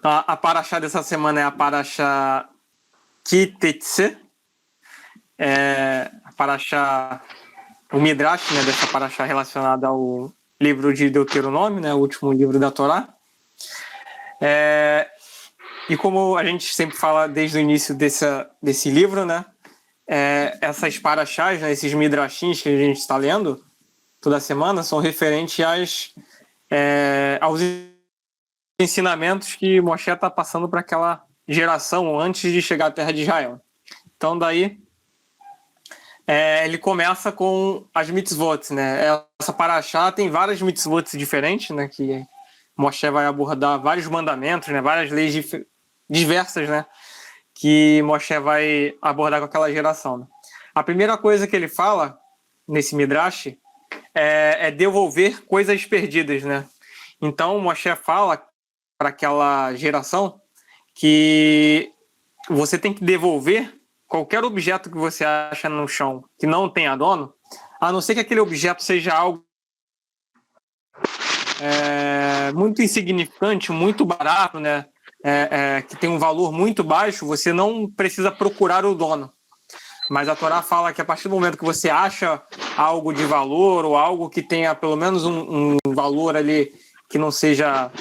A paraxá dessa semana é a paraxá Kitetse, a paraxá, o Midrash, né, dessa paraxá relacionada ao livro de Deuteronômio, né, o último livro da Torá. E como a gente sempre fala desde o início desse livro, né, essas paraxás, né, esses midrashins que a gente está lendo toda semana, são referentes aos ensinamentos que Moshe está passando para aquela geração antes de chegar à terra de Israel. Então daí ele começa com as mitzvot, né? Essa paraxá tem várias mitzvot diferentes, né? Que Moshe vai abordar vários mandamentos, né? Várias leis diversas, né? Que Moshe vai abordar com aquela geração. Né? A primeira coisa que ele fala nesse Midrash é devolver coisas perdidas, né? Então Moshe fala para aquela geração que você tem que devolver qualquer objeto que você acha no chão que não tenha dono, a não ser que aquele objeto seja algo muito insignificante, muito barato, né? Que tem um valor muito baixo, você não precisa procurar o dono. Mas a Torá fala que a partir do momento que você acha algo de valor ou algo que tenha pelo menos um valor ali que não seja...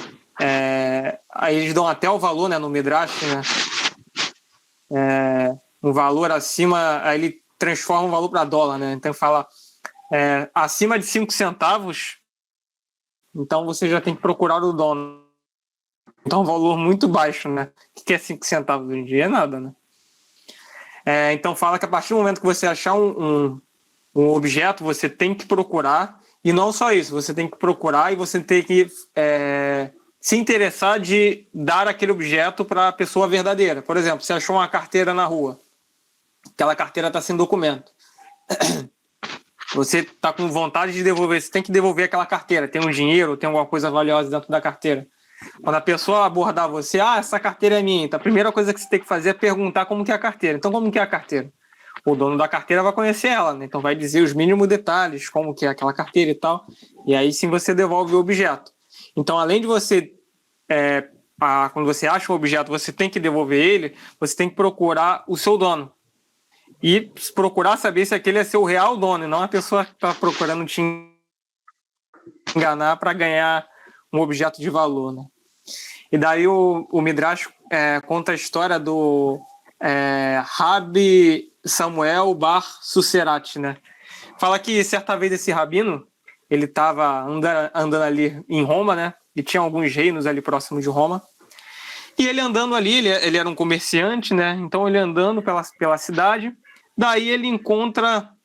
aí eles dão até o valor, né, no Midrash, né? Um valor acima, aí ele transforma o valor para dólar, né? Então fala acima de 5 centavos, então você já tem que procurar o dono. Então um valor muito baixo, né? O que é 5 centavos hoje em dia? É nada, né? Então fala que a partir do momento que você achar um objeto, você tem que procurar, e não só isso, você tem que procurar e você tem que se interessar de dar aquele objeto para a pessoa verdadeira. Por exemplo, você achou uma carteira na rua, aquela carteira está sem documento. Você está com vontade de devolver, você tem que devolver aquela carteira. Tem um dinheiro, tem alguma coisa valiosa dentro da carteira. Quando a pessoa abordar você, essa carteira é minha, então a primeira coisa que você tem que fazer é perguntar como que é a carteira. Então, como que é a carteira? O dono da carteira vai conhecer ela, né? Então vai dizer os mínimos detalhes, como que é aquela carteira e tal, e aí sim você devolve o objeto. Então, além de você, quando você acha um objeto, você tem que devolver ele, você tem que procurar o seu dono. E procurar saber se aquele é seu real dono, e não a pessoa que está procurando te enganar para ganhar um objeto de valor, né? E daí o Midrash conta a história do Rabi Samuel Bar Suserat, né? Fala que certa vez esse rabino, ele estava andando ali em Roma, né? E tinha alguns reinos ali próximos de Roma. E ele andando ali, ele era um comerciante, né? Então ele andando pela cidade, daí ele encontra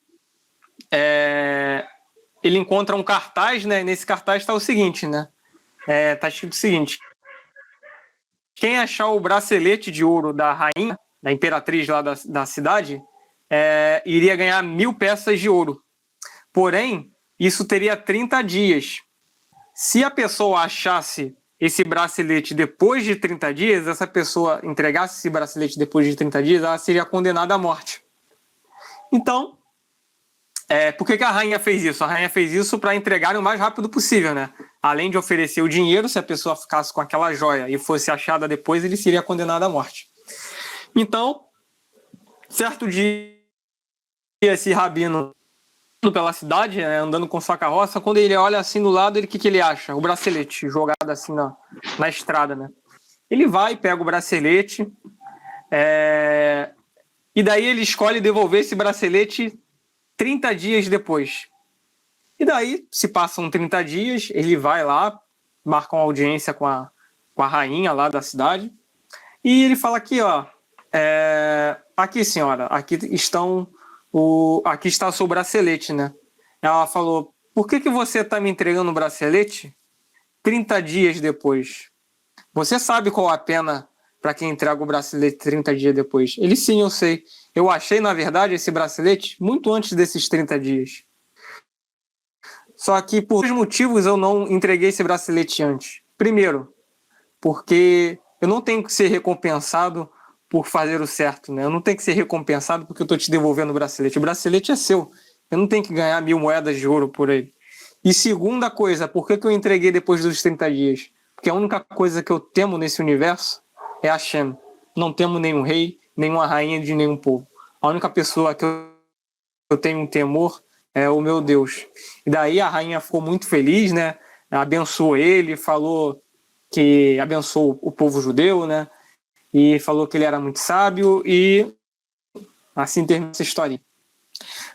um cartaz, né? Nesse cartaz está o seguinte, né? Tá escrito o seguinte: quem achar o bracelete de ouro da rainha, da imperatriz lá da cidade, iria ganhar 1.000 peças de ouro. Porém, isso teria 30 dias. Se a pessoa achasse esse bracelete depois de 30 dias, essa pessoa entregasse esse bracelete depois de 30 dias, ela seria condenada à morte. Então, por que a rainha fez isso? A rainha fez isso para entregar o mais rápido possível, né? Além de oferecer o dinheiro, se a pessoa ficasse com aquela joia e fosse achada depois, ele seria condenado à morte. Então, certo dia, esse rabino pela cidade, andando com sua carroça, quando ele olha assim do lado, o que ele acha? O bracelete jogado assim na estrada, né? Ele vai, pega o bracelete, e daí ele escolhe devolver esse bracelete 30 dias depois. E daí, se passam 30 dias, ele vai lá, marca uma audiência com a rainha lá da cidade, e ele fala aqui, aqui senhora, aqui está o seu bracelete, né? Ela falou, por que você está me entregando o bracelete 30 dias depois? Você sabe qual a pena para quem entrega o bracelete 30 dias depois? Ele, sim, eu sei. Eu achei, na verdade, esse bracelete muito antes desses 30 dias. Só que por dois motivos eu não entreguei esse bracelete antes. Primeiro, porque eu não tenho que ser recompensado por fazer o certo, né? Eu não tenho que ser recompensado porque eu estou te devolvendo o bracelete. O bracelete é seu. Eu não tenho que ganhar 1.000 moedas de ouro por ele. E segunda coisa, por que eu entreguei depois dos 30 dias? porque a única coisa que eu temo nesse universo é Hashem. Não temo nenhum rei, nenhuma rainha de nenhum povo. A única pessoa que eu tenho um temor é o meu Deus. E daí a rainha ficou muito feliz, né? Abençoou ele, falou que abençoou o povo judeu, né? E falou que ele era muito sábio e assim termina essa história.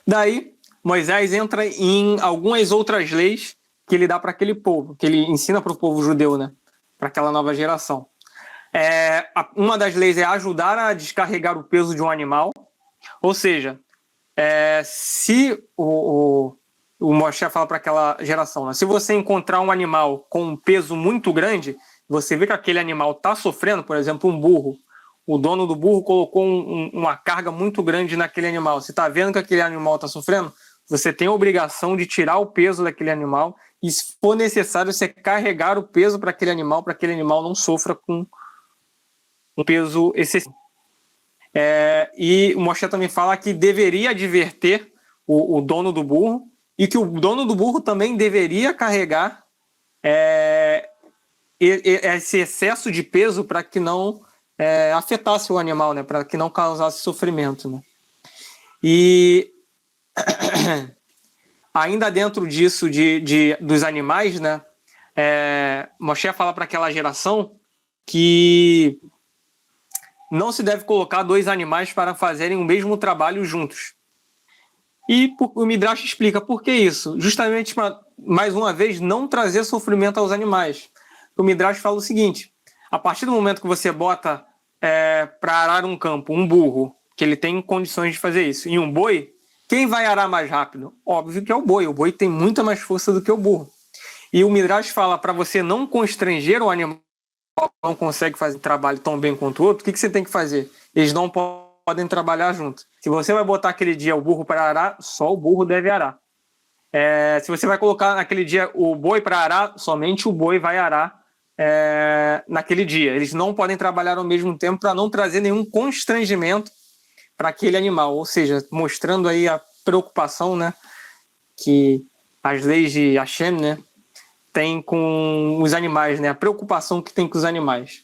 Daí Moisés entra em algumas outras leis que ele dá para aquele povo, que ele ensina para o povo judeu, né? Para aquela nova geração. Uma das leis é ajudar a descarregar o peso de um animal, ou seja, se o Moshe fala para aquela geração, né? Se você encontrar um animal com um peso muito grande, você vê que aquele animal está sofrendo, por exemplo, um burro, o dono do burro colocou uma carga muito grande naquele animal. Você está vendo que aquele animal está sofrendo? Você tem a obrigação de tirar o peso daquele animal e, se for necessário, você carregar o peso para aquele animal não sofra com um peso excessivo. E o Moshe também fala que deveria adverter o dono do burro e que o dono do burro também deveria carregar esse excesso de peso para que não afetasse o animal, né? Para que não causasse sofrimento, né? E ainda dentro disso dos animais, né? Moshe fala para aquela geração que não se deve colocar dois animais para fazerem o mesmo trabalho juntos. E o Midrash explica por que isso. Justamente para, mais uma vez, não trazer sofrimento aos animais. O Midrash fala o seguinte: a partir do momento que você bota para arar um campo um burro, que ele tem condições de fazer isso, e um boi, quem vai arar mais rápido? Óbvio que é o boi. O boi tem muita mais força do que o burro. E o Midrash fala para você não constranger o animal que não consegue fazer trabalho tão bem quanto o outro, o que você tem que fazer? Eles não podem trabalhar juntos. Se você vai botar aquele dia o burro para arar, só o burro deve arar. Se você vai colocar naquele dia o boi para arar, somente o boi vai arar naquele dia. Eles não podem trabalhar ao mesmo tempo para não trazer nenhum constrangimento para aquele animal. Ou seja, mostrando aí a preocupação, né, que as leis de Hashem, né, tem com os animais, né, a preocupação que tem com os animais.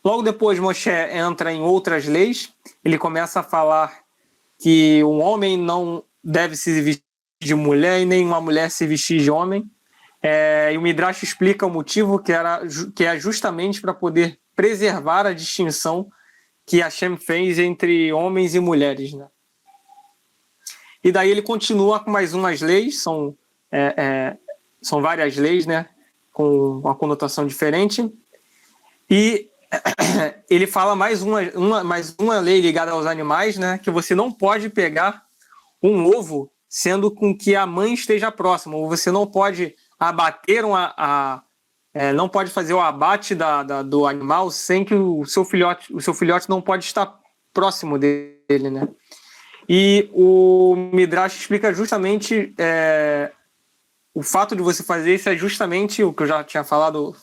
Logo depois, Moshe entra em outras leis. Ele começa a falar que um homem não deve se vestir de mulher e nem uma mulher se vestir de homem. E o Midrash explica o motivo, que é justamente para poder preservar a distinção que Hashem fez entre homens e mulheres, né? E daí ele continua com mais umas leis, são várias leis, né, com uma conotação diferente. E ele fala mais uma lei ligada aos animais, né, que você não pode pegar um ovo sendo com que a mãe esteja próxima, ou você não pode abater não pode fazer o abate do animal sem que o seu filhote não pode estar próximo dele, né? E o Midrash explica justamente o fato de você fazer isso é justamente o que eu já tinha falado,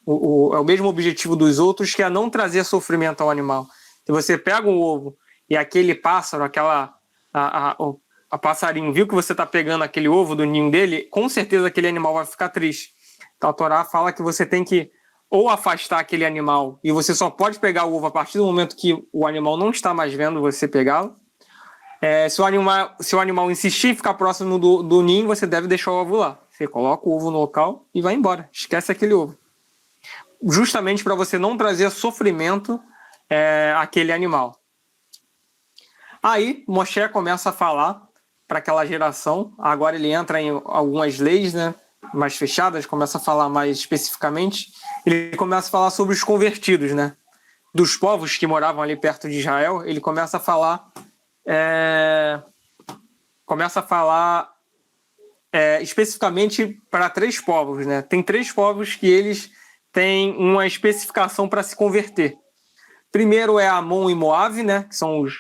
é o mesmo objetivo dos outros, que é não trazer sofrimento ao animal. Se você pega um ovo e aquele pássaro, a passarinho, viu que você está pegando aquele ovo do ninho dele, com certeza aquele animal vai ficar triste. Então a Torá fala que você tem que ou afastar aquele animal, e você só pode pegar o ovo a partir do momento que o animal não está mais vendo você pegá-lo. Se o animal insistir em ficar próximo do ninho, você deve deixar o ovo lá. Você coloca o ovo no local e vai embora. Esquece aquele ovo. Justamente para você não trazer sofrimento àquele animal. Aí Moshe começa a falar para aquela geração. Agora ele entra em algumas leis, né, mais fechadas, começa a falar mais especificamente. Ele começa a falar sobre os convertidos, né, dos povos que moravam ali perto de Israel. Ele começa a falar especificamente para 3 povos, né? Tem 3 povos que eles têm uma especificação para se converter. Primeiro é Amon e Moabe, né? Que são os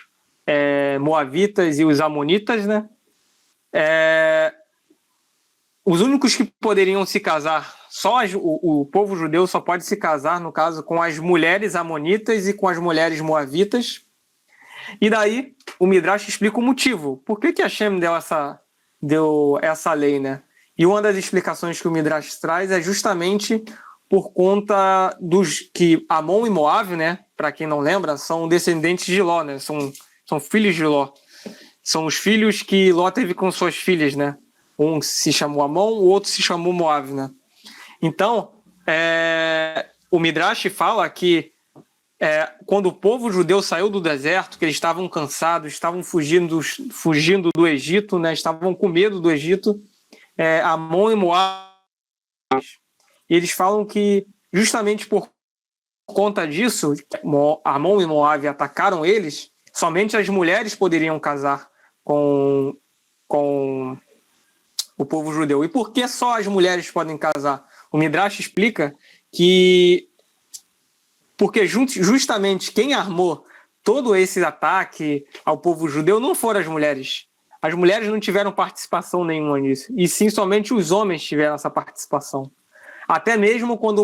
moavitas e os amonitas, né? Os únicos que poderiam se casar, o povo judeu só pode se casar, no caso, com as mulheres amonitas e com as mulheres moavitas. E daí o Midrash explica o motivo. Por que Hashem deu essa lei, né? E uma das explicações que o Midrash traz é justamente por conta dos que Amon e Moabe, né, para quem não lembra, são descendentes de Ló, né, são filhos de Ló. São os filhos que Ló teve com suas filhas, né? Um se chamou Amon, o outro se chamou Moabe, né? Então, o Midrash fala que quando o povo judeu saiu do deserto, que eles estavam cansados, estavam fugindo do Egito, né? Estavam com medo do Egito, Amon e Moabe, eles falam que justamente por conta disso, Amon e Moabe atacaram eles, somente as mulheres poderiam casar com o povo judeu. E por que só as mulheres podem casar? O Midrash explica que porque justamente quem armou todo esse ataque ao povo judeu não foram as mulheres. As mulheres não tiveram participação nenhuma nisso. E sim, somente os homens tiveram essa participação. Até mesmo quando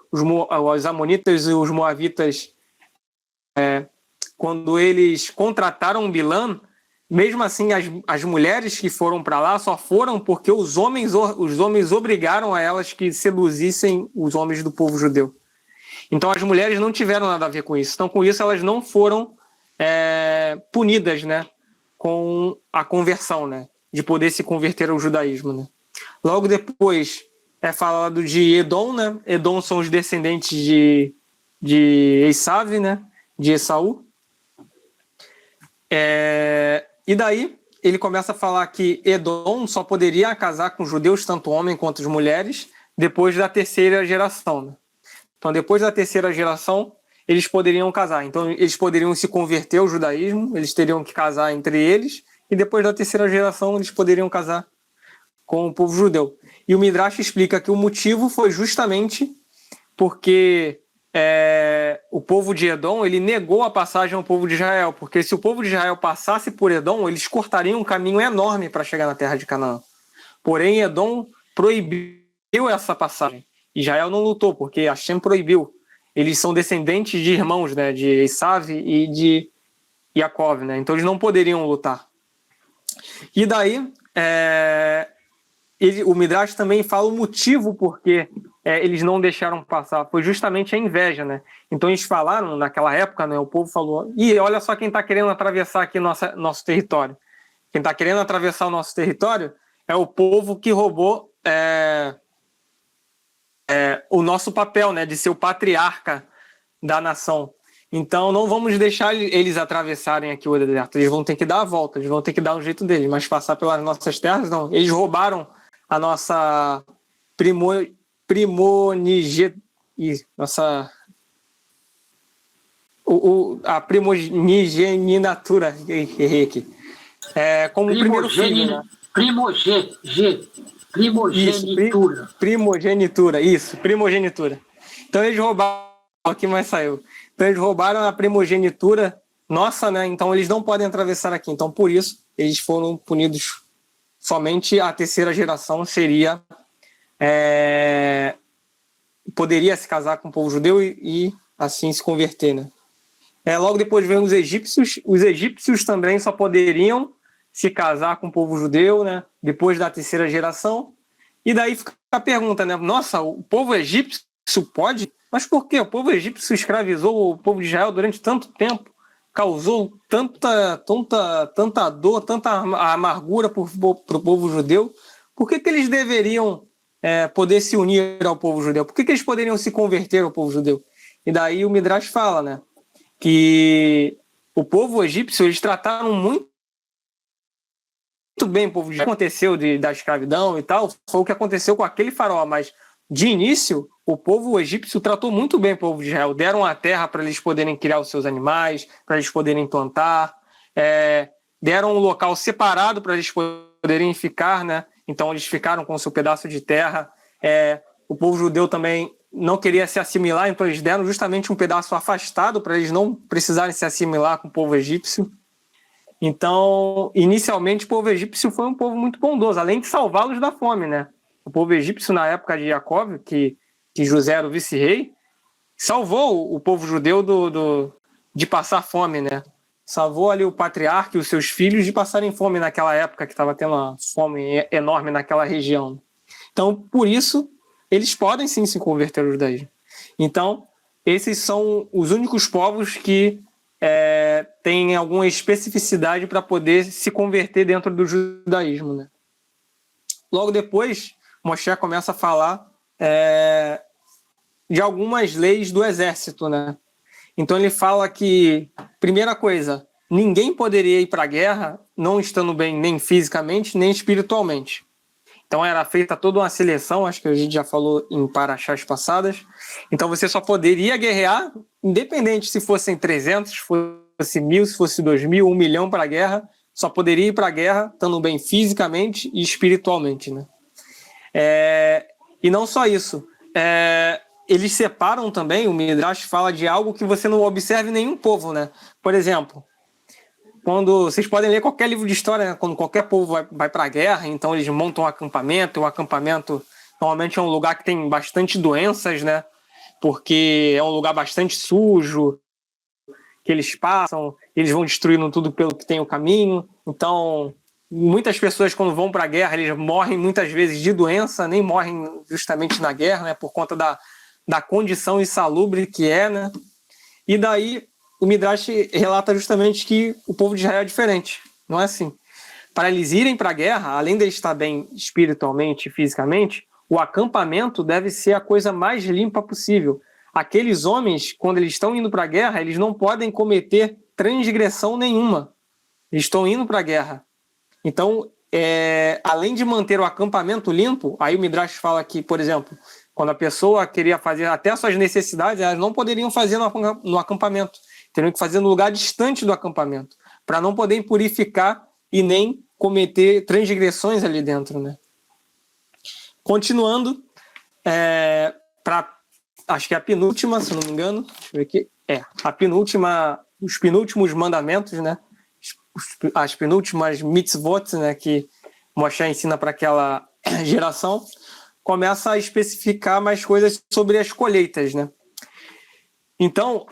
os amonitas e os moavitas, quando eles contrataram Bilam, mesmo assim as mulheres que foram para lá só foram porque os homens obrigaram a elas que seduzissem os homens do povo judeu. Então as mulheres não tiveram nada a ver com isso. Então com isso elas não foram punidas, né, com a conversão, né, de poder se converter ao judaísmo, né. Logo depois é falado de Edom, né. Edom são os descendentes de Esav, né, de Esaú. E daí ele começa a falar que Edom só poderia casar com judeus, tanto homem quanto as mulheres, depois da terceira geração, né? Então, depois da terceira geração, eles poderiam casar. Então, eles poderiam se converter ao judaísmo, eles teriam que casar entre eles, e depois da terceira geração, eles poderiam casar com o povo judeu. E o Midrash explica que o motivo foi justamente porque o povo de Edom ele negou a passagem ao povo de Israel, porque se o povo de Israel passasse por Edom, eles cortariam um caminho enorme para chegar na terra de Canaã. Porém, Edom proibiu essa passagem. Israel não lutou, porque Hashem proibiu. Eles são descendentes de irmãos, né, de Esav e de Yaakov, né? Então eles não poderiam lutar. E daí, o Midrash também fala o motivo porque eles não deixaram passar. Foi justamente a inveja, né? Então eles falaram, naquela época, né, o povo falou, olha só quem está querendo atravessar aqui nosso território. Quem está querendo atravessar o nosso território é o povo que roubou o nosso papel, né, de ser o patriarca da nação. Então não vamos deixar eles atravessarem aqui o deserto. Eles vão ter que dar a volta, eles vão ter que dar um jeito deles, mas passar pelas nossas terras, não. Eles roubaram a nossa a primogenitura, como primeiro filho, né? Primogenitura. Então eles roubaram, aqui mais saiu. Então eles roubaram a primogenitura nossa, né? Então eles não podem atravessar aqui. Então por isso eles foram punidos. Somente a terceira geração poderia se casar com o povo judeu e assim se converter, né? Logo depois vem os egípcios. Os egípcios também só poderiam se casar com o povo judeu, né? Depois da terceira geração. E daí fica a pergunta, né? Nossa, o povo egípcio pode? Mas por quê? O povo egípcio escravizou o povo de Israel durante tanto tempo, causou tanta dor, tanta amargura para o povo judeu. Por que eles deveriam poder se unir ao povo judeu? Por que eles poderiam se converter ao povo judeu? E daí o Midrash fala, né, que o povo egípcio, eles trataram muito bem o povo judeu. O que aconteceu da escravidão e tal, foi o que aconteceu com aquele faraó, mas de início, o povo egípcio tratou muito bem o povo de Israel. Deram a terra para eles poderem criar os seus animais, para eles poderem plantar. Deram um local separado para eles poderem ficar, né? Então eles ficaram com o seu pedaço de terra. O povo judeu também não queria se assimilar, então eles deram justamente um pedaço afastado para eles não precisarem se assimilar com o povo egípcio. Então, inicialmente, o povo egípcio foi um povo muito bondoso, além de salvá-los da fome, né? O povo egípcio, na época de Jacob, que José era o vice-rei, salvou o povo judeu de passar fome, né? Salvou ali o patriarca e os seus filhos de passarem fome naquela época que estava tendo uma fome enorme naquela região. Então, por isso, eles podem sim se converter ao judaísmo. Então, esses são os únicos povos que têm alguma especificidade para poder se converter dentro do judaísmo, né? Logo depois, Moshe começa a falar de algumas leis do exército, né? Então ele fala que, primeira coisa, ninguém poderia ir para a guerra não estando bem nem fisicamente, nem espiritualmente. Então era feita toda uma seleção, acho que a gente já falou em paraxás passadas. Então você só poderia guerrear, independente se fossem 300, se fosse 1.000, se fosse 2.000, 1 milhão para a guerra, só poderia ir para a guerra estando bem fisicamente e espiritualmente, né? E não só isso. Eles separam também, o Midrash fala de algo que você não observa em nenhum povo, né? Por exemplo, quando vocês podem ler qualquer livro de história, né? Quando qualquer povo vai para a guerra, então eles montam um acampamento, e o acampamento normalmente é um lugar que tem bastante doenças, né? Porque é um lugar bastante sujo, que eles passam, eles vão destruindo tudo pelo que tem o caminho. Então, muitas pessoas quando vão para a guerra, eles morrem muitas vezes de doença, nem morrem justamente na guerra, né? Por conta da condição insalubre que é, né? E daí o Midrash relata justamente que o povo de Israel é diferente, não é assim. Para eles irem para a guerra, além de eles estar bem espiritualmente e fisicamente, o acampamento deve ser a coisa mais limpa possível. Aqueles homens, quando eles estão indo para a guerra, eles não podem cometer transgressão nenhuma. Eles estão indo para a guerra. Então, além de manter o acampamento limpo, aí o Midrash fala que, por exemplo, quando a pessoa queria fazer até suas necessidades, elas não poderiam fazer no acampamento. Teriam que fazer no lugar distante do acampamento, para não poder purificar e nem cometer transgressões ali dentro, né? Continuando, acho que é a penúltima, se não me engano, deixa eu ver aqui, a penúltima, os penúltimos mandamentos, né? As penúltimas mitzvot, né? Que Moshe ensina para aquela geração, começa a especificar mais coisas sobre as colheitas, né? Então,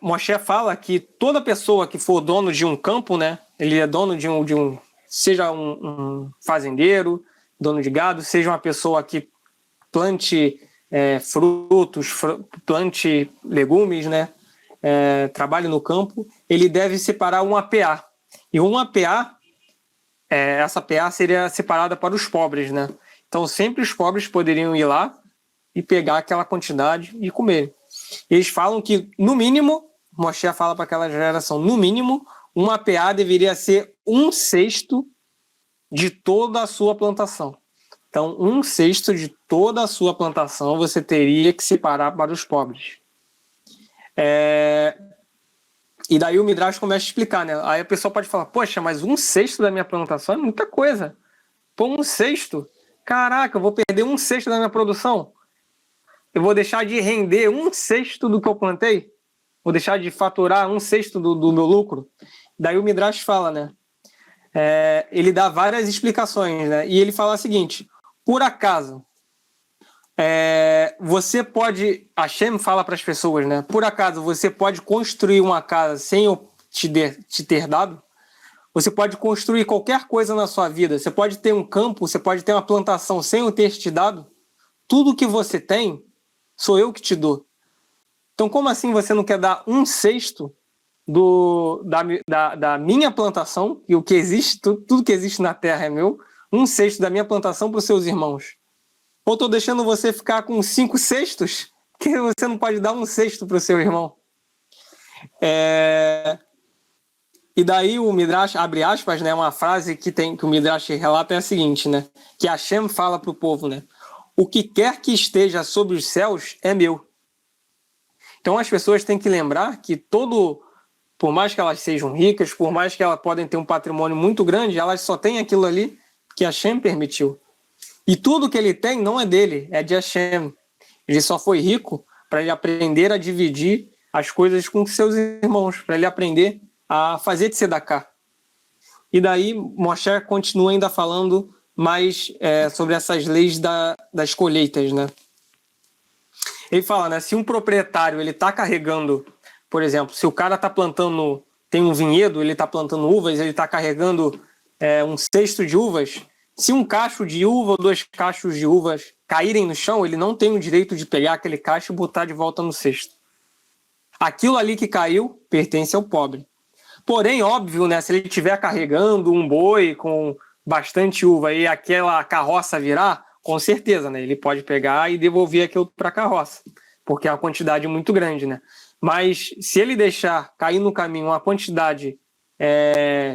Moshe fala que toda pessoa que for dono de um campo, né, ele é dono de um seja um fazendeiro, dono de gado, seja uma pessoa que plante frutos, plante legumes, né, trabalhe no campo, ele deve separar um APA. E um APA, essa APA seria separada para os pobres, né? Então, sempre os pobres poderiam ir lá e pegar aquela quantidade e comer. Eles falam que, no mínimo, Moshe fala para aquela geração, no mínimo, uma APA deveria ser 1/6 de toda a sua plantação. Então, 1/6 de toda a sua plantação você teria que separar para os pobres. E daí o Midrash começa a explicar, né? Aí a pessoa pode falar, poxa, mas 1/6 da minha plantação é muita coisa. Pô, 1/6? Caraca, eu vou perder 1/6 da minha produção? Eu vou deixar de render 1/6 do que eu plantei? Vou deixar de faturar 1/6 do meu lucro? Daí o Midrash fala, né? Ele dá várias explicações, né? E ele fala o seguinte, por acaso, você pode... Hashem fala para as pessoas, né? Por acaso, você pode construir uma casa sem eu te ter dado? Você pode construir qualquer coisa na sua vida. Você pode ter um campo, você pode ter uma plantação sem eu ter te dado. Tudo que você tem, sou eu que te dou. Então, como assim você não quer dar 1/6 da minha plantação, e o que existe, tudo que existe na terra é meu, 1/6 da minha plantação para os seus irmãos? Ou estou deixando você ficar com 5/6, que você não pode dar 1/6 para o seu irmão? E daí o Midrash, abre aspas, né, uma frase que o Midrash relata é a seguinte, né, que Hashem fala para o povo, né, o que quer que esteja sobre os céus é meu. Então as pessoas têm que lembrar que por mais que elas sejam ricas, por mais que elas podem ter um patrimônio muito grande, elas só têm aquilo ali que Hashem permitiu. E tudo que ele tem não é dele, é de Hashem. Ele só foi rico para ele aprender a dividir as coisas com seus irmãos, para ele aprender a fazer de tzedakah. E daí Moshe continua ainda falando mais sobre essas leis das colheitas, né? Ele fala, né, se um proprietário ele está carregando, por exemplo, se o cara está plantando, tem um vinhedo, ele está plantando uvas, ele está carregando 1/6 de uvas, Se um cacho de uva ou 2 cachos de uvas caírem no chão, ele não tem o direito de pegar aquele cacho e botar de volta no cesto. Aquilo ali que caiu pertence ao pobre. Porém, óbvio, né, se ele estiver carregando um boi com bastante uva e aquela carroça virar, com certeza, né, ele pode pegar e devolver aquilo para a carroça, porque é uma quantidade muito grande, né? Mas se ele deixar cair no caminho uma quantidade,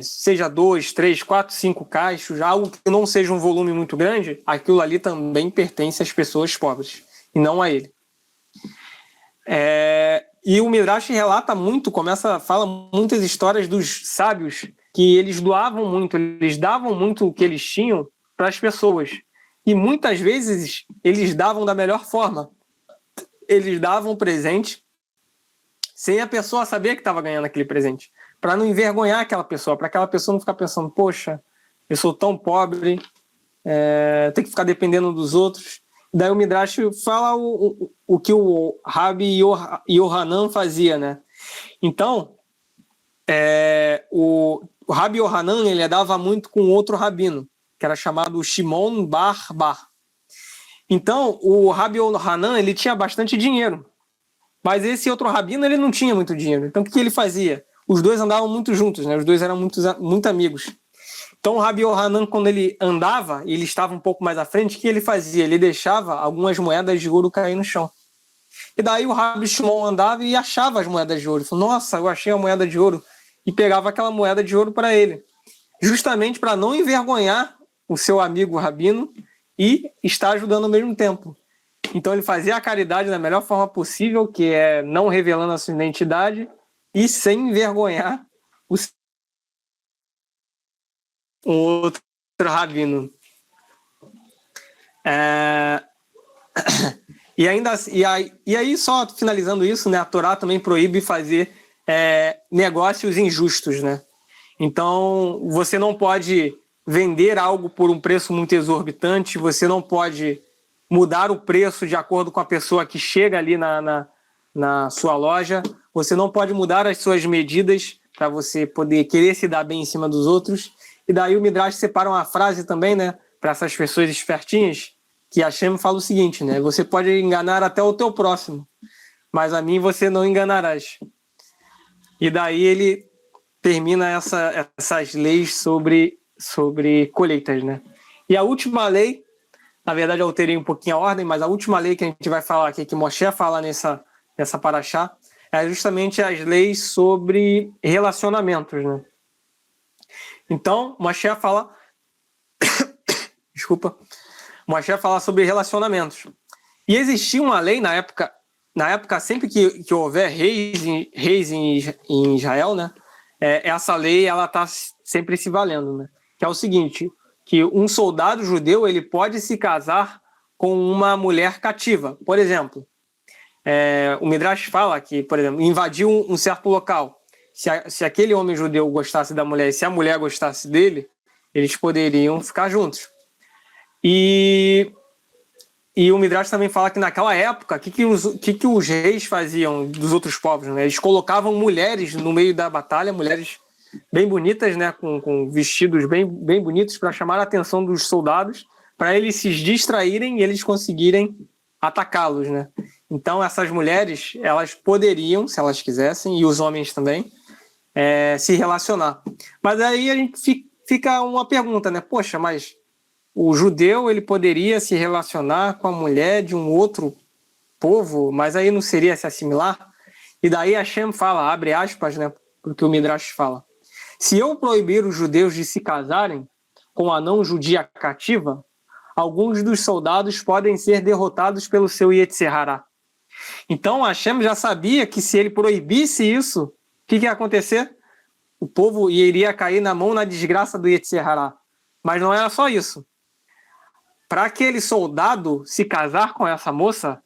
seja 2, 3, 4, 5 cachos, algo que não seja um volume muito grande, aquilo ali também pertence às pessoas pobres, e não a ele. E o Midrash relata muito, fala muitas histórias dos sábios, que eles doavam muito, eles davam muito o que eles tinham para as pessoas. E muitas vezes eles davam da melhor forma. Eles davam presente sem a pessoa saber que estava ganhando aquele presente, para não envergonhar aquela pessoa, para aquela pessoa não ficar pensando, poxa, eu sou tão pobre, tenho que ficar dependendo dos outros. Daí o Midrash fala o que o Rabi Yohanan fazia, né? Então, o Rabi Yohanan, ele andava muito com outro rabino, que era chamado Shimon Bar Bar. Então, o Rabi Yohanan, ele tinha bastante dinheiro, mas esse outro rabino, ele não tinha muito dinheiro. Então, o que ele fazia? Os dois andavam muito juntos, né? Os dois eram muito amigos. Então, o Rabi Yohanan, quando ele andava, ele estava um pouco mais à frente, o que ele fazia? Ele deixava algumas moedas de ouro cair no chão. E daí o Rabi Shimon andava e achava as moedas de ouro. Ele falou, nossa, eu achei a moeda de ouro. E pegava aquela moeda de ouro para ele. Justamente para não envergonhar o seu amigo rabino e estar ajudando ao mesmo tempo. Então, ele fazia a caridade da melhor forma possível, que é não revelando a sua identidade e sem envergonhar o outro rabino. E aí, só finalizando isso, né, a Torá também proíbe fazer negócios injustos, né? Então, você não pode vender algo por um preço muito exorbitante, você não pode mudar o preço de acordo com a pessoa que chega ali na sua loja, você não pode mudar as suas medidas para você poder querer se dar bem em cima dos outros. E daí o Midrash separa uma frase também, né, para essas pessoas espertinhas, que Hashem fala o seguinte, né, você pode enganar até o teu próximo, mas a mim você não enganarás. E daí ele termina essas leis sobre colheitas, né. E a última lei, na verdade eu alterei um pouquinho a ordem, mas a última lei que a gente vai falar aqui, que Moshe fala nessa paraxá, é justamente as leis sobre relacionamentos, né. Então, Moshe fala Moshe fala sobre relacionamentos. E existia uma lei na época sempre que houver reis em Israel, né? Essa lei ela está sempre se valendo, né? Que é o seguinte, que um soldado judeu ele pode se casar com uma mulher cativa. Por exemplo, o Midrash fala que, por exemplo, invadiu um certo local. Se aquele homem judeu gostasse da mulher e se a mulher gostasse dele, eles poderiam ficar juntos. E o Midrash também fala que naquela época, o que os reis faziam dos outros povos? Né? Eles colocavam mulheres no meio da batalha, mulheres bem bonitas, né? com vestidos bem bonitos para chamar a atenção dos soldados, para eles se distraírem e eles conseguirem atacá-los. Né? Então essas mulheres, elas poderiam, se elas quisessem, e os homens também, se relacionar. Mas aí a gente fica uma pergunta, né? Poxa, mas o judeu ele poderia se relacionar com a mulher de um outro povo, mas aí não seria se assimilar? E daí Hashem fala, abre aspas, né, porque o Midrash fala, se eu proibir os judeus de se casarem com a não judia cativa, alguns dos soldados podem ser derrotados pelo seu Yetzer Hará. Então Hashem já sabia que se ele proibisse isso, o que ia acontecer? O povo iria cair na desgraça do Yetzer Hará. Mas não era só isso. Para aquele soldado se casar com essa moça,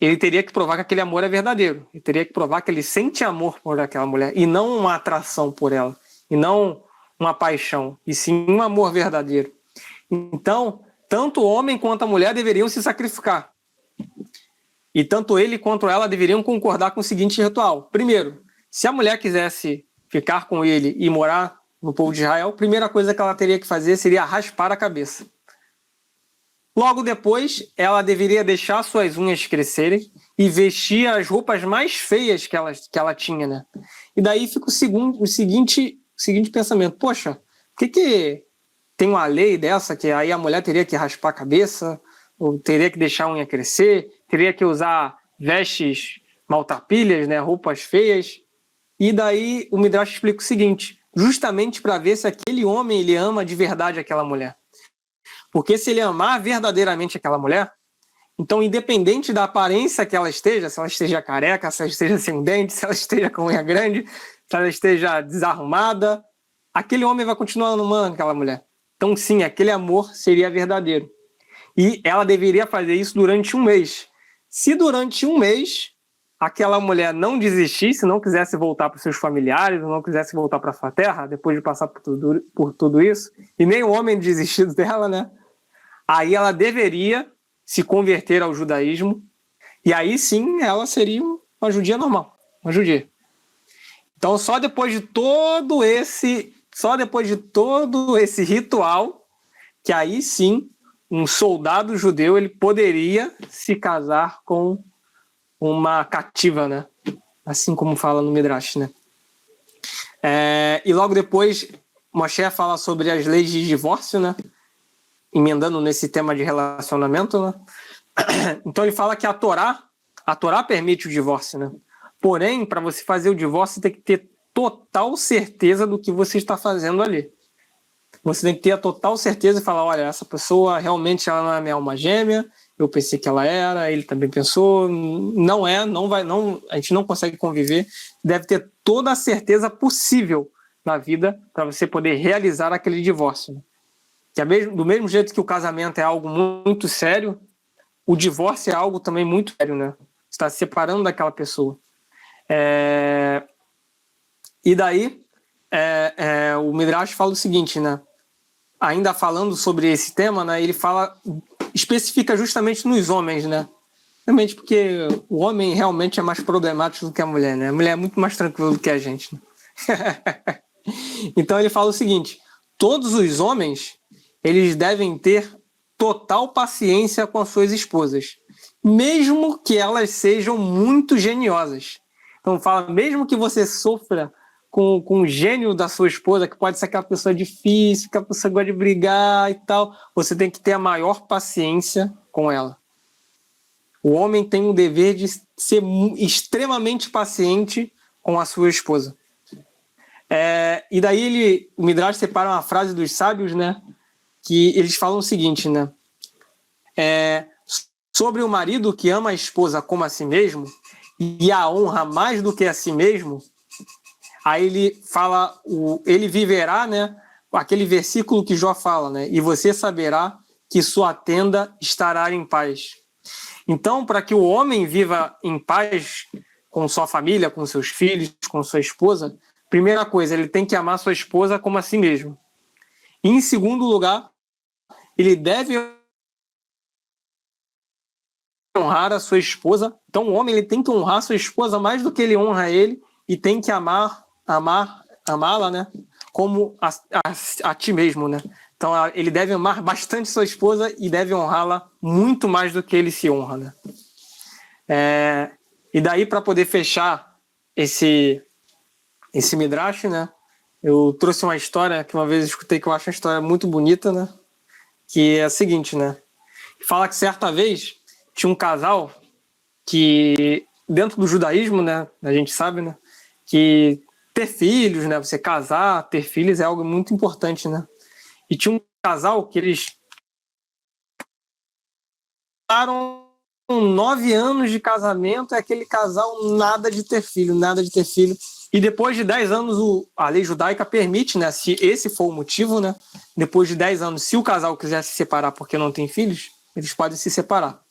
ele teria que provar que aquele amor é verdadeiro. Ele teria que provar que ele sente amor por aquela mulher, e não uma atração por ela, e não uma paixão, e sim um amor verdadeiro. Então, tanto o homem quanto a mulher deveriam se sacrificar. E tanto ele quanto ela deveriam concordar com o seguinte ritual. Primeiro, se a mulher quisesse ficar com ele e morar no povo de Israel, a primeira coisa que ela teria que fazer seria raspar a cabeça. Logo depois, ela deveria deixar suas unhas crescerem e vestir as roupas mais feias que ela tinha, né? E daí fica o seguinte pensamento: poxa, por que tem uma lei dessa que aí a mulher teria que raspar a cabeça, ou teria que deixar a unha crescer, teria que usar vestes maltrapilhas, né, roupas feias? E daí o Midrash explica o seguinte: justamente para ver se aquele homem ele ama de verdade aquela mulher. Porque se ele amar verdadeiramente aquela mulher, então, independente da aparência que ela esteja, se ela esteja careca, se ela esteja sem dente, se ela esteja com unha grande, se ela esteja desarrumada, aquele homem vai continuar amando aquela mulher. Então, sim, aquele amor seria verdadeiro. E ela deveria fazer isso durante um mês. Se durante um mês aquela mulher não desistisse, não quisesse voltar para os seus familiares, não quisesse voltar para a sua terra, depois de passar por tudo isso, e nem o homem desistido dela, né? Aí ela deveria se converter ao judaísmo, e aí sim ela seria uma judia normal, uma judia. Então só depois de todo esse ritual, que aí sim um soldado judeu ele poderia se casar com uma cativa, né? Assim como fala no Midrash, né? E logo depois Moshe fala sobre as leis de divórcio, né? Emendando nesse tema de relacionamento, né? Então ele fala que a Torá permite o divórcio, né? Porém, para você fazer o divórcio, você tem que ter total certeza do que você está fazendo ali. Você tem que ter a total certeza e falar: olha, essa pessoa realmente ela não é minha alma gêmea, eu pensei que ela era, ele também pensou, não é, não vai, não, a gente não consegue conviver. Deve ter toda a certeza possível na vida para você poder realizar aquele divórcio, né? Que do mesmo jeito que o casamento é algo muito sério, o divórcio é algo também muito sério, né? Você está se separando daquela pessoa. E daí, o Midrash fala o seguinte, né? Ainda falando sobre esse tema, né? Ele especifica justamente nos homens, né? Realmente porque o homem realmente é mais problemático do que a mulher, né? A mulher é muito mais tranquila do que a gente, né? Então ele fala o seguinte: todos os homens eles devem ter total paciência com as suas esposas, mesmo que elas sejam muito geniosas. Então fala, mesmo que você sofra com o gênio da sua esposa, que pode ser aquela pessoa difícil, que a pessoa gosta de brigar e tal, você tem que ter a maior paciência com ela. O homem tem o dever de ser extremamente paciente com a sua esposa. E daí o Midrash separa uma frase dos sábios, né? Que eles falam o seguinte, né? Sobre o marido que ama a esposa como a si mesmo e a honra mais do que a si mesmo, aí ele fala, ele viverá, né? Aquele versículo que Jó fala, né? E você saberá que sua tenda estará em paz. Então, para que o homem viva em paz com sua família, com seus filhos, com sua esposa, primeira coisa, ele tem que amar sua esposa como a si mesmo. E, em segundo lugar, ele deve honrar a sua esposa. Então, o homem ele tem que honrar a sua esposa mais do que ele honra ele e tem que amá-la, né? Como a ti mesmo, né? Então, ele deve amar bastante sua esposa e deve honrá-la muito mais do que ele se honra, né? E daí, para poder fechar esse Midrash, né? Eu trouxe uma história que uma vez eu escutei que eu acho uma história muito bonita, né? Que é a seguinte, né? Fala que certa vez tinha um casal que, dentro do judaísmo, né? A gente sabe, né? Que ter filhos, né? Você casar, ter filhos é algo muito importante, né? E tinha um casal que eles passaram 9 anos de casamento, é aquele casal nada de ter filho. E depois de 10 anos, a lei judaica permite, né? Se esse for o motivo, né? Depois de 10 anos, se o casal quiser se separar porque não tem filhos, eles podem se separar.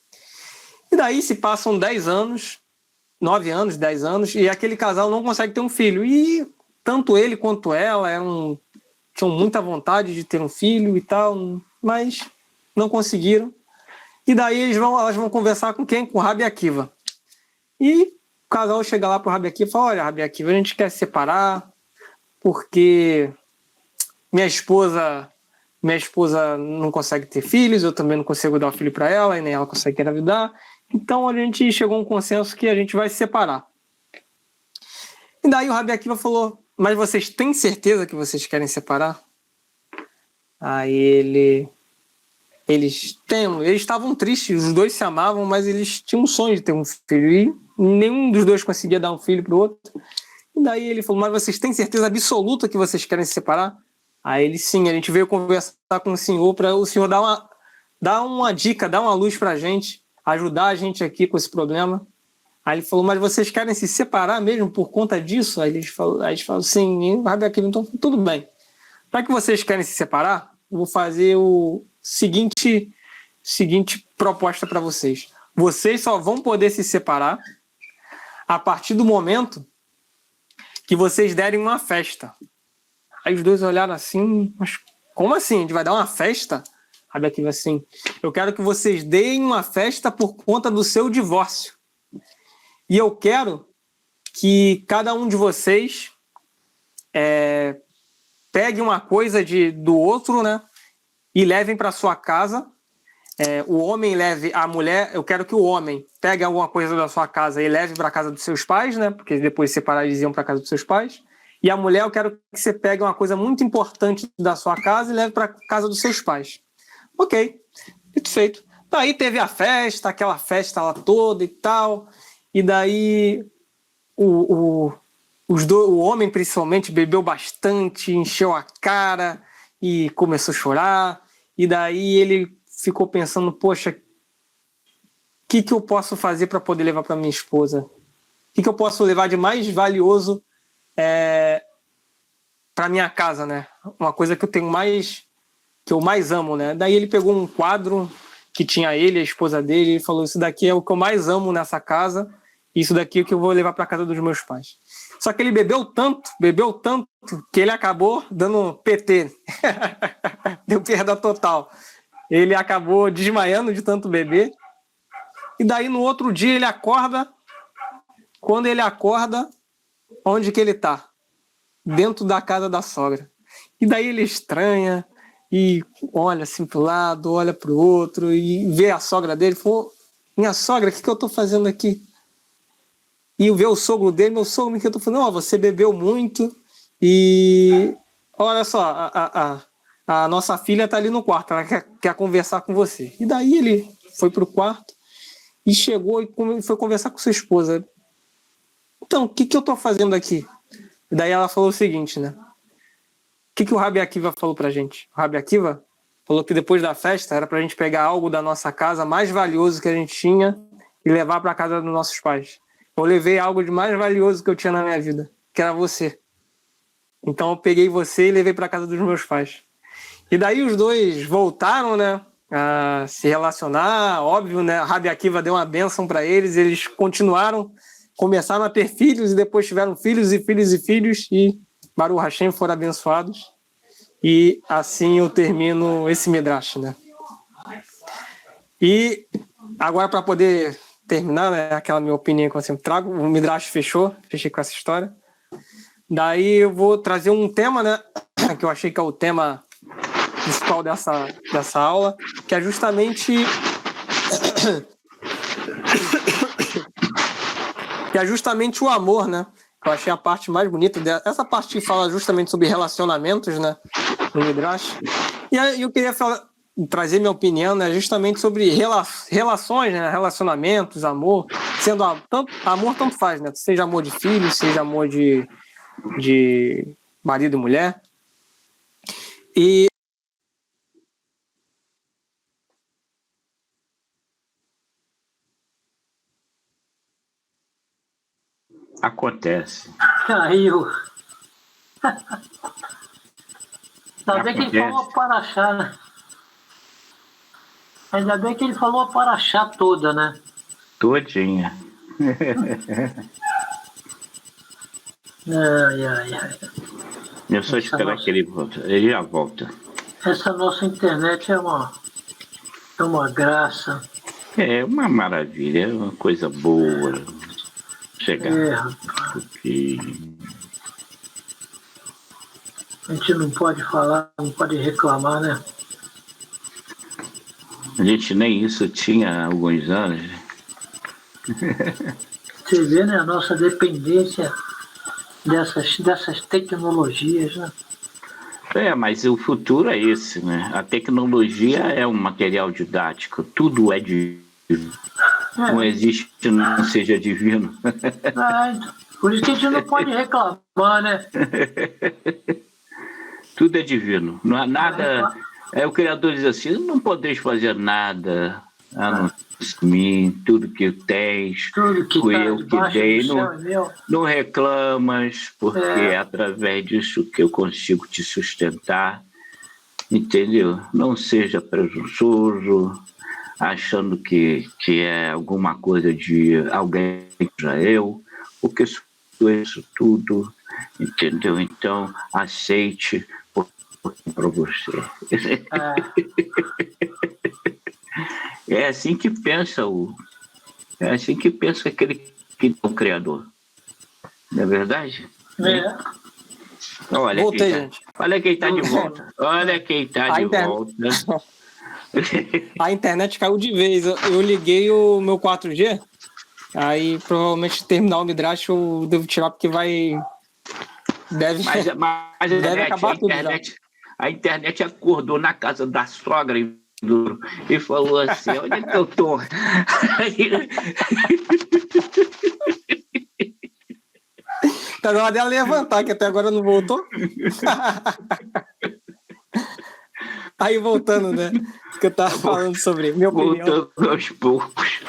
E daí se passam 10 anos, 9 anos, 10 anos, e aquele casal não consegue ter um filho. E tanto ele quanto ela tinham muita vontade de ter um filho e tal, mas não conseguiram. E daí elas vão conversar com quem? Com o Rabi Akiva. E o casal chega lá pro Rabi Akiva e fala: olha, Rabi Akiva, a gente quer se separar porque minha esposa não consegue ter filhos, eu também não consigo dar um filho para ela, e nem ela consegue engravidar. Então a gente chegou a um consenso que a gente vai se separar. E daí o Rabi Akiva falou, mas vocês têm certeza que vocês querem separar? Aí eles estavam tristes, os dois se amavam, mas eles tinham um sonho de ter um filho, e nenhum dos dois conseguia dar um filho para o outro. E daí ele falou, mas vocês têm certeza absoluta que vocês querem se separar? Aí ele, sim, a gente veio conversar com o senhor para o senhor dar uma dica, dar uma luz para a gente, ajudar a gente aqui com esse problema. Aí ele falou, mas vocês querem se separar mesmo por conta disso? Aí eles falaram, sim, Rabi Akiva, então tudo bem. Já que vocês querem se separar, eu vou fazer o seguinte proposta para vocês. Vocês só vão poder se separar a partir do momento que vocês derem uma festa. Aí os dois olharam assim, mas como assim? A gente vai dar uma festa? Rabi Akiva, assim, eu quero que vocês deem uma festa por conta do seu divórcio. E eu quero que cada um de vocês pegue uma coisa do outro, né? E levem para sua casa. O homem leve a mulher. Eu quero que o homem pegue alguma coisa da sua casa e leve para a casa dos seus pais, né? Porque depois de separar eles iam para a casa dos seus pais. E a mulher, eu quero que você pegue uma coisa muito importante da sua casa e leve para a casa dos seus pais. Ok, dito feito. Daí teve a festa, aquela festa lá toda e tal. E daí o homem, principalmente, bebeu bastante, encheu a cara e começou a chorar. E daí ele ficou pensando, poxa, o que eu posso fazer para poder levar para minha esposa? O que eu posso levar de mais valioso para minha casa, né? Uma coisa que eu mais amo, né? Daí ele pegou um quadro que tinha ele, a esposa dele, e falou, isso daqui é o que eu mais amo nessa casa, isso daqui é o que eu vou levar para casa dos meus pais. Só que ele bebeu tanto, que ele acabou dando PT. Deu perda total. Ele acabou desmaiando de tanto beber. E daí no outro dia ele acorda. Quando ele acorda, onde que ele tá? Dentro da casa da sogra. E daí ele estranha e olha assim pro lado, olha pro outro e vê a sogra dele. Falou, minha sogra, o que eu tô fazendo aqui? E vê o sogro dele, meu sogro, que eu tô falando, você bebeu muito e olha só, a nossa filha tá ali no quarto, ela quer conversar com você. E daí ele foi pro quarto e chegou e foi conversar com sua esposa. Então, o que eu tô fazendo aqui? E daí ela falou o seguinte, né? O que o Rabi Akiva falou pra gente? O Rabi Akiva falou que depois da festa era pra gente pegar algo da nossa casa mais valioso que a gente tinha e levar pra casa dos nossos pais. Eu levei algo de mais valioso que eu tinha na minha vida, que era você. Então eu peguei você e levei para casa dos meus pais. E daí os dois voltaram, né, a se relacionar, óbvio, né? A Rabi Akiva deu uma bênção para eles começaram a ter filhos e depois tiveram filhos e filhos e filhos e Baruch Hashem foram abençoados. E assim eu termino esse Midrash, né? E agora para poder terminar, né, aquela minha opinião que eu sempre trago, o Midrash fechei com essa história. Daí eu vou trazer um tema, né, que eu achei que é o tema principal dessa aula, que é justamente o amor, né? Eu achei a parte mais bonita dela. Essa parte fala justamente sobre relacionamentos, né, no Midrash. E aí eu queria trazer minha opinião, né, justamente sobre relações, né, relacionamentos, amor, sendo amor tanto faz, né, seja amor de filho, seja amor de marido e mulher. E acontece. Caiu. Ainda bem que ele falou a paraxá, né? Ainda bem que ele falou a paraxá toda, né? Todinha. Ai. Eu só espero que ele volte. Ele já volta. Essa nossa internet é uma graça. É uma maravilha, é uma coisa boa. Chegar. Rapaz. Porque A gente não pode falar, não pode reclamar, né? A gente nem isso tinha há alguns anos. Você vê, né, a nossa dependência dessas tecnologias, né? Mas o futuro é esse, né? A tecnologia é um material didático, tudo é divino. Não existe que não seja divino. Por isso que a gente não pode reclamar, né? Tudo é divino. Não há nada. O Criador diz assim: não podeis fazer nada a não ser mim, tudo que tens, Tudo que fui tá eu que debaixo dei. do céu é meu. Não reclamas, porque é através disso que eu consigo te sustentar. Entendeu? Não seja presunçoso, achando que é alguma coisa de alguém que já eu, porque sou isso tudo, entendeu? Então, aceite para você. É assim que pensa aquele que é o Criador. Não é verdade? Olha Voltei, quem gente. Olha quem está de volta. Olha quem está de volta. A internet caiu de vez. Eu liguei o meu 4G, aí provavelmente terminar o Midrash eu devo tirar porque deve acabar tudo já. A internet acordou na casa da sogra e falou assim: onde é que eu tô? Tá na hora dela levantar, que até agora não voltou. Aí voltando, né? Que eu tava falando sobre minha opinião. Voltando aos poucos.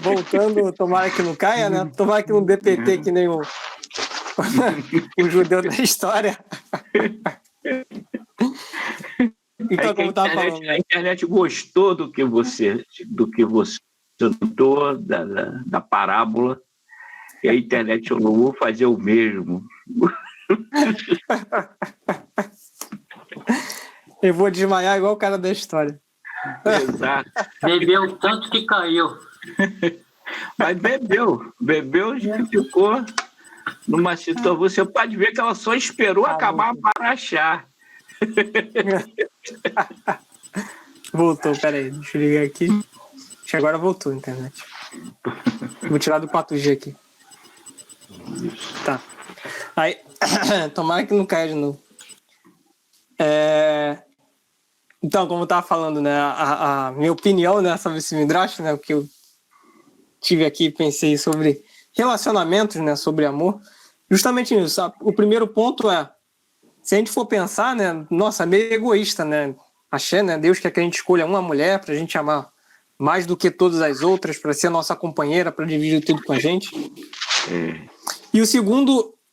Voltando, tomara que não caia, né? Tomara que não dê PT que nem o judeu da história. Então, como eu tava falando, né? A internet gostou do que você contou, da parábola, e a internet falou: vou fazer o mesmo. Eu vou desmaiar igual o cara da história. Exato. Bebeu tanto que caiu. Mas bebeu e ficou numa situação. Você pode ver que ela só esperou acabar para achar. Voltou, peraí, deixa eu ligar aqui. Acho que agora voltou a internet. Vou tirar do 4G aqui. Tá. Aí, tomara que não caia de novo. Então, como eu tava falando, né, a minha opinião, né, sobre esse Midrash, né, o que eu tive aqui, pensei sobre relacionamentos, né, sobre amor, justamente nisso. O primeiro ponto é, se a gente for pensar, né, nossa, é meio egoísta, né, achei, né, Deus quer que a gente escolha uma mulher pra gente amar mais do que todas as outras, para ser nossa companheira, para dividir tudo com a gente. E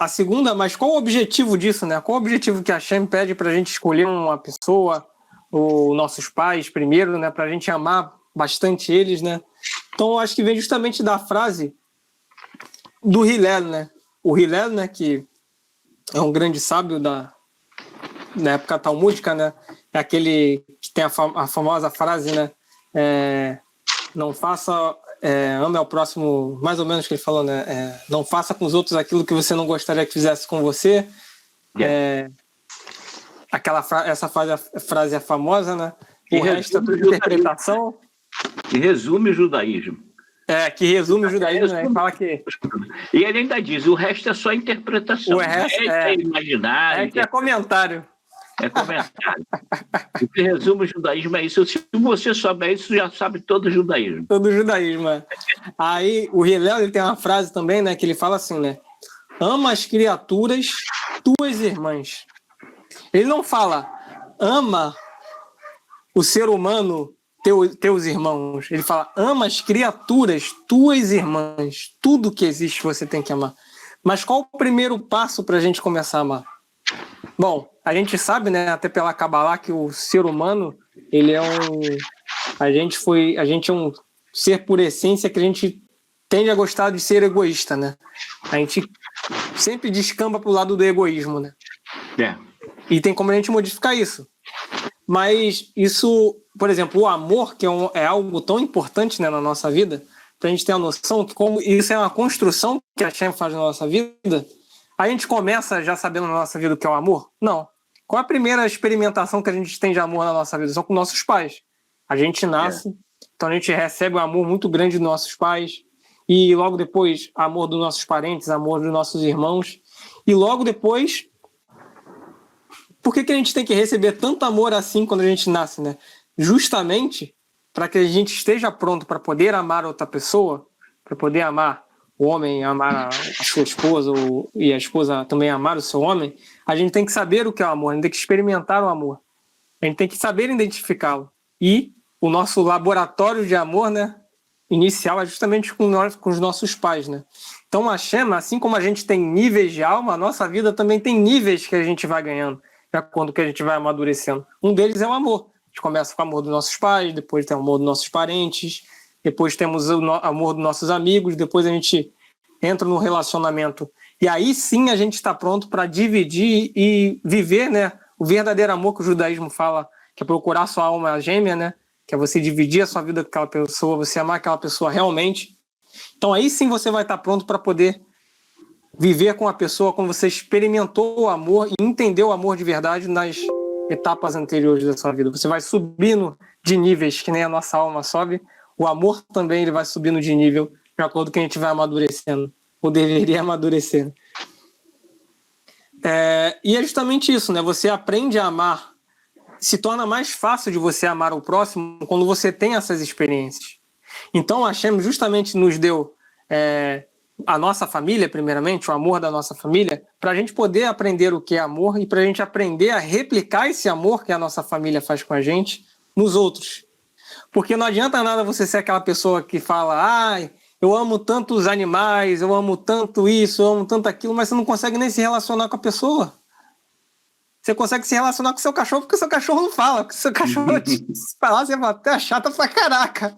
a segunda, mas qual o objetivo disso, né? Qual o objetivo que a Hashem pede para a gente escolher uma pessoa, ou nossos pais primeiro, né? Para a gente amar bastante eles, né? Então, acho que vem justamente da frase do Hillel, né? O Hillel, né? Que é um grande sábio da época talmúdica, né? É aquele que tem a famosa frase, né? Não faça... ame ao próximo, mais ou menos que ele falou, né? Não faça com os outros aquilo que você não gostaria que fizesse com você. Essa frase é famosa, né? O resto é tudo interpretação. Que resume o judaísmo. Que resume o judaísmo, né? Fala que... E ele ainda diz, o resto é só interpretação. O resto é imaginário. É comentário. É comentário. O que resume o judaísmo é isso. Se você souber isso, já sabe todo o judaísmo. Todo o judaísmo, Aí o Hillel, ele tem uma frase também, né? Que ele fala assim, né? Ama as criaturas, tuas irmãs. Ele não fala, ama o ser humano, teus irmãos. Ele fala, ama as criaturas, tuas irmãs. Tudo que existe você tem que amar. Mas qual o primeiro passo para a gente começar a amar? Bom, a gente sabe, né, até pela Kabbalah, que o ser humano, ele é a gente é um ser por essência que a gente tende a gostar de ser egoísta, né? A gente sempre descamba pro lado do egoísmo, né? E tem como a gente modificar isso. Mas isso, por exemplo, o amor, que é algo tão importante, né, na nossa vida, pra gente ter a noção que como isso é uma construção que a Hashem faz na nossa vida. A gente começa já sabendo na nossa vida o que é o amor? Não. Qual a primeira experimentação que a gente tem de amor na nossa vida? São com nossos pais. A gente nasce, então a gente recebe um amor muito grande dos nossos pais, e logo depois, amor dos nossos parentes, amor dos nossos irmãos, e logo depois, por que a gente tem que receber tanto amor assim quando a gente nasce, né? Justamente para que a gente esteja pronto para poder amar outra pessoa, para poder amar o homem, amar a sua esposa, e a esposa também amar o seu homem, a gente tem que saber o que é o amor, a gente tem que experimentar o amor, a gente tem que saber identificá-lo. E o nosso laboratório de amor, né, inicial é justamente com os nossos pais, né? Então a Hashem, assim como a gente tem níveis de alma, a nossa vida também tem níveis que a gente vai ganhando, de acordo com que a gente vai amadurecendo. Um deles é o amor. A gente começa com o amor dos nossos pais, depois tem o amor dos nossos parentes, depois temos o amor dos nossos amigos, depois a gente entra no relacionamento. E aí sim a gente está pronto para dividir e viver, né, o verdadeiro amor que o judaísmo fala, que é procurar sua alma gêmea, né, que é você dividir a sua vida com aquela pessoa, você amar aquela pessoa realmente. Então aí sim você vai estar pronto para poder viver com a pessoa quando você experimentou o amor e entendeu o amor de verdade nas etapas anteriores da sua vida. Você vai subindo de níveis, que nem a nossa alma sobe. O amor também ele vai subindo de nível, de acordo com que a gente vai amadurecendo, ou deveria amadurecer. E é justamente isso, né? Você aprende a amar, se torna mais fácil de você amar o próximo quando você tem essas experiências. Então, a Hashem justamente nos deu a nossa família, primeiramente, o amor da nossa família, para a gente poder aprender o que é amor e para a gente aprender a replicar esse amor que a nossa família faz com a gente nos outros. Porque não adianta nada você ser aquela pessoa que fala, eu amo tanto os animais, eu amo tanto isso, eu amo tanto aquilo, mas você não consegue nem se relacionar com a pessoa. Você consegue se relacionar com o seu cachorro porque o seu cachorro não fala. Porque o seu cachorro se falar, você fala, tá chata pra caraca.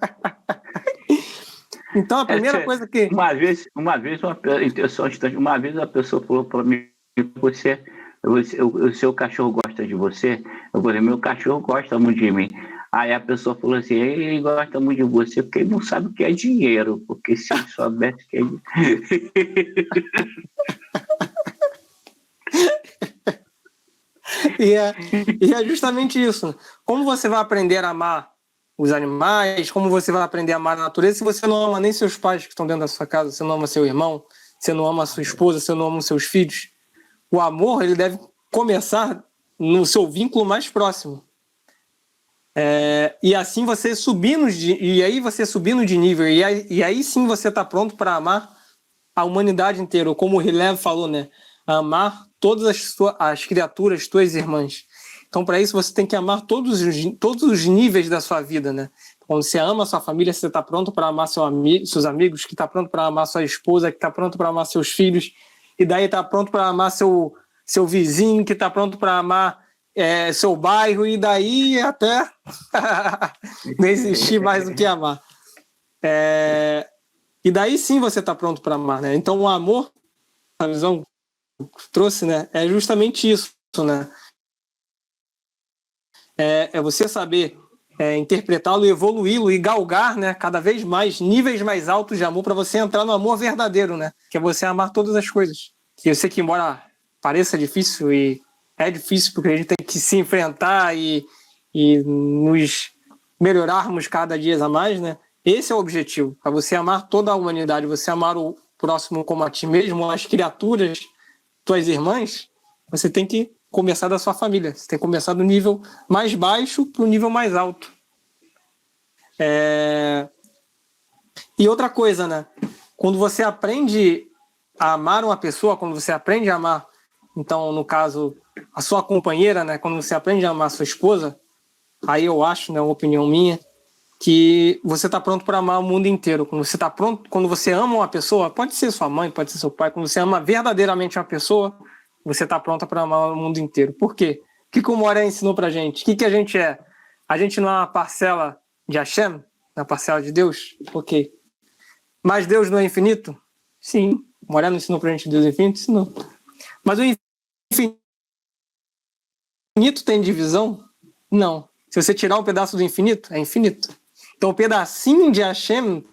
Então a primeira coisa que... Uma vez a pessoa falou para mim, o seu cachorro gosta de você? Eu falei, meu cachorro gosta muito de mim. Aí a pessoa falou assim, ele gosta muito de você porque ele não sabe o que é dinheiro, porque se ele soubesse que é dinheiro... E é justamente isso. Como você vai aprender a amar os animais, como você vai aprender a amar a natureza se você não ama nem seus pais que estão dentro da sua casa, você não ama seu irmão, você não ama a sua esposa, você não ama os seus filhos? O amor, ele deve começar no seu vínculo mais próximo. E assim você subindo de nível, e aí sim você está pronto para amar a humanidade inteira, como o Hillel falou, né? Amar todas as criaturas, tuas irmãs. Então, para isso, você tem que amar todos os níveis da sua vida, né? Quando você ama a sua família, você está pronto para amar seus amigos, que está pronto para amar sua esposa, que está pronto para amar seus filhos, e daí está pronto para amar seu vizinho, que está pronto para amar seu bairro, e daí até não existir mais o que amar. E daí sim você está pronto para amar, né? Então, o amor, a visão que trouxe, né, é justamente isso, né? É você saber interpretá-lo, evoluí-lo e galgar, né, cada vez mais níveis mais altos de amor para você entrar no amor verdadeiro, né? Que é você amar todas as coisas. Que eu sei que, embora pareça difícil, e é difícil porque a gente tem que se enfrentar e nos melhorarmos cada dia a mais, né? Esse é o objetivo, para você amar toda a humanidade, você amar o próximo como a ti mesmo, as criaturas, tuas irmãs. Você tem que começar da sua família. Você tem que começar do nível mais baixo para o nível mais alto. E outra coisa, né? Quando você aprende a amar uma pessoa, quando você aprende a amar, então, no caso, a sua companheira, né? Quando você aprende a amar a sua esposa, aí eu acho, né, uma opinião minha, que você está pronto para amar o mundo inteiro. Quando você está pronto, quando você ama uma pessoa, pode ser sua mãe, pode ser seu pai, quando você ama verdadeiramente uma pessoa, você está pronta para amar o mundo inteiro. Por quê? O que o Moré ensinou para a gente? O que a gente é? A gente não é uma parcela de Hashem? Na parcela de Deus? Ok. Mas Deus não é infinito? Sim. O Moré não ensinou para a gente Deus é infinito? Ensinou. Mas o infinito tem divisão? Não. Se você tirar um pedaço do infinito, é infinito. Então o pedacinho de Hashem,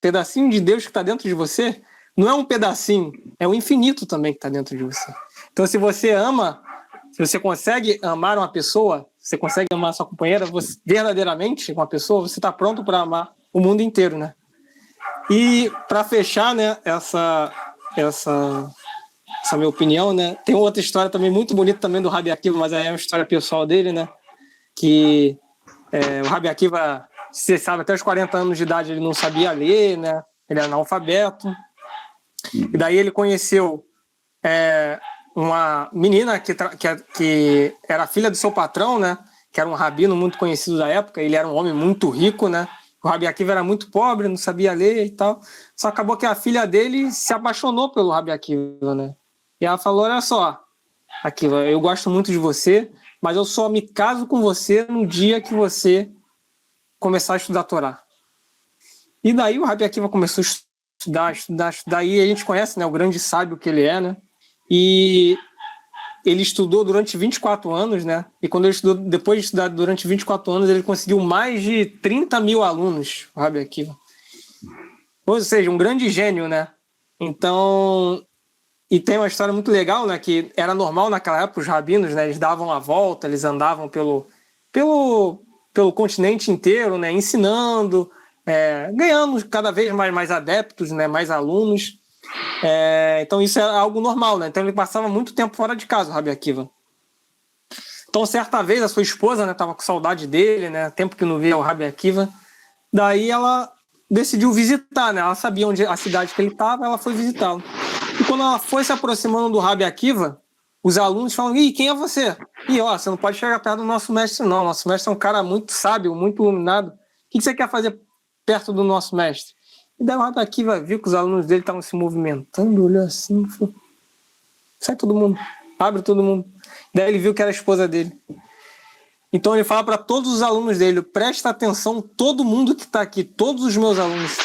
pedacinho de Deus que está dentro de você, não é um pedacinho, é o infinito também que está dentro de você. Então se você ama Se você consegue amar uma pessoa, você consegue amar a sua companheira, você, verdadeiramente, uma pessoa, você está pronto para amar o mundo inteiro, né? E para fechar, né, essa minha opinião, né? Tem outra história também muito bonita também do Rabi Akiva, mas aí é uma história pessoal dele, né? Que o Rabi Akiva, você sabe, até os 40 anos de idade ele não sabia ler, né? Ele era analfabeto. E daí ele conheceu uma menina que era filha do seu patrão, né? Que era um rabino muito conhecido da época. Ele era um homem muito rico, né? O Rabi Akiva era muito pobre, não sabia ler e tal. Só acabou que a filha dele se apaixonou pelo Rabi Akiva, né? E ela falou, olha só, Akiva, eu gosto muito de você, mas eu só me caso com você no dia que você começar a estudar a Torá. E daí o Rabi Akiva começou a estudar, e a gente conhece, né, o grande sábio que ele é, né? E ele estudou durante 24 anos, né? E quando ele estudou, depois de estudar durante 24 anos, ele conseguiu mais de 30 mil alunos, o Rabi Akiva. Ou seja, um grande gênio, né? Então, e tem uma história muito legal, né? Que era normal naquela época, os rabinos, né? Eles davam a volta, eles andavam pelo continente inteiro, né? Ensinando, ganhando cada vez mais adeptos, né? Mais alunos. Então isso era algo normal, né? Então ele passava muito tempo fora de casa, o Rabi Akiva. Então certa vez a sua esposa, né, tava com saudade dele, né? Tempo que não via o Rabi Akiva. Daí ela decidiu visitar, né? Ela sabia onde a cidade que ele estava, ela foi visitá-lo. E quando ela foi se aproximando do Rabi Akiva, os alunos falam, ih, quem é você? Ih, ó, você não pode chegar perto do nosso mestre, não. Nosso mestre é um cara muito sábio, muito iluminado. O que você quer fazer perto do nosso mestre? E daí o Rabi Akiva viu que os alunos dele estavam se movimentando, olhou assim, falou, sai todo mundo, abre todo mundo. Daí ele viu que era a esposa dele. Então ele fala para todos os alunos dele, presta atenção, todo mundo que está aqui, todos os meus alunos,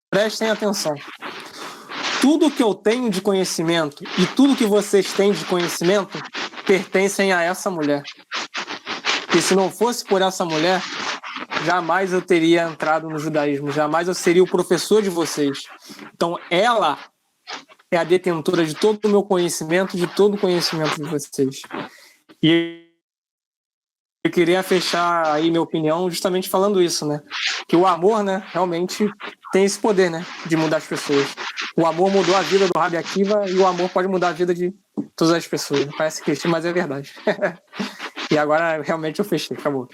prestem atenção. Tudo que eu tenho de conhecimento e tudo que vocês têm de conhecimento pertencem a essa mulher. E se não fosse por essa mulher, jamais eu teria entrado no judaísmo, jamais eu seria o professor de vocês. Então ela é a detentora de todo o meu conhecimento, de todo o conhecimento de vocês. E eu queria fechar aí minha opinião justamente falando isso, né? Que o amor, né, realmente tem esse poder, né, de mudar as pessoas. O amor mudou a vida do Rabi Akiva e o amor pode mudar a vida de todas as pessoas. Parece clichê, mas é verdade. E agora realmente eu fechei, acabou.